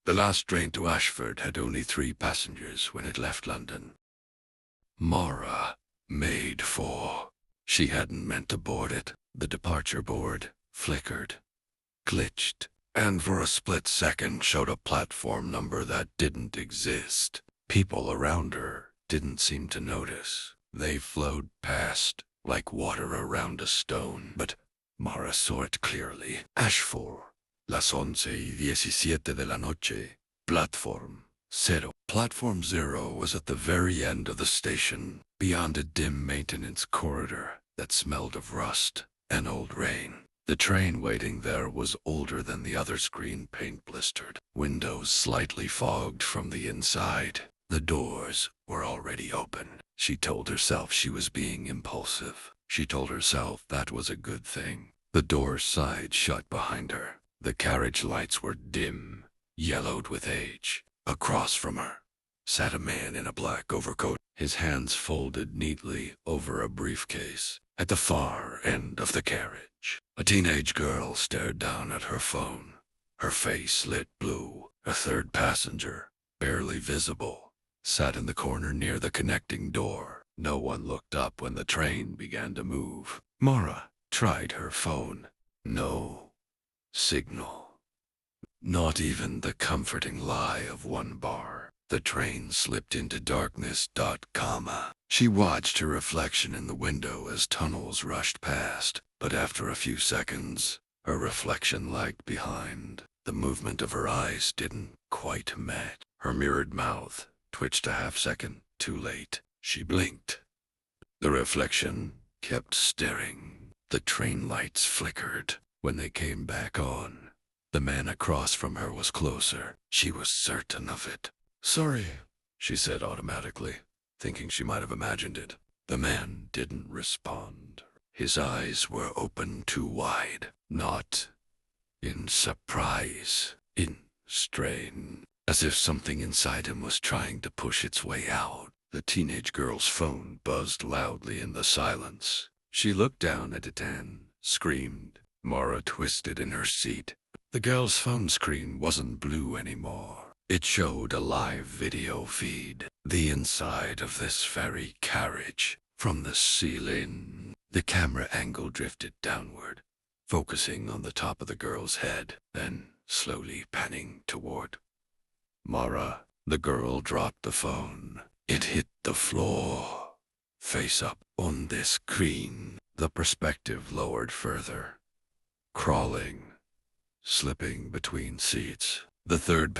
The last train to Ashford had only 3 passengers when it left London. Mara made 4. She hadn't meant to board it. The departure board flickered, glitched, and for a split second showed a platform number that didn't exist. People around her didn't seem to notice. They flowed past like water around a stone, but Mara saw it clearly. Ashford, las 11:17 de la noche. Platform 0. Platform 0 was at the very end of the station, beyond a dim maintenance corridor that smelled of rust and old rain. The train waiting there was older than the other, screen paint blistered, windows slightly fogged from the inside. The doors were already open. She told herself she was being impulsive. She told herself that was a good thing. The doors sighed shut behind her. The carriage lights were dim, yellowed with age. Across from her sat a man in a black overcoat, his hands folded neatly over a briefcase. At the far end of the carriage, a teenage girl stared down at her phone, her face lit blue. A third passenger, barely visible, sat in the corner near the connecting door. No one looked up when the train began to move. Mara tried her phone. No signal. Not even the comforting lie of one bar. The train slipped into darkness. She watched her reflection in the window as tunnels rushed past, but after a few seconds, her reflection lagged behind. The movement of her eyes didn't quite match. Her mirrored mouth twitched a half-second too late. She blinked. The reflection kept staring. The train lights flickered. When they came back on, the man across from her was closer. She was certain of it. "Sorry," she said automatically, thinking she might have imagined it. The man didn't respond. His eyes were open too wide, not in surprise, in strain, as if something inside him was trying to push its way out. The teenage girl's phone buzzed loudly in the silence. She looked down at it and screamed. Mara twisted in her seat. The girl's phone screen wasn't blue anymore. It showed a live video feed. The inside of this very carriage. From the ceiling, the camera angle drifted downward, focusing on the top of the girl's head, then slowly panning toward Mara. The girl dropped the phone. It hit the floor, face up on the screen. The perspective lowered further, crawling, slipping between seats. The third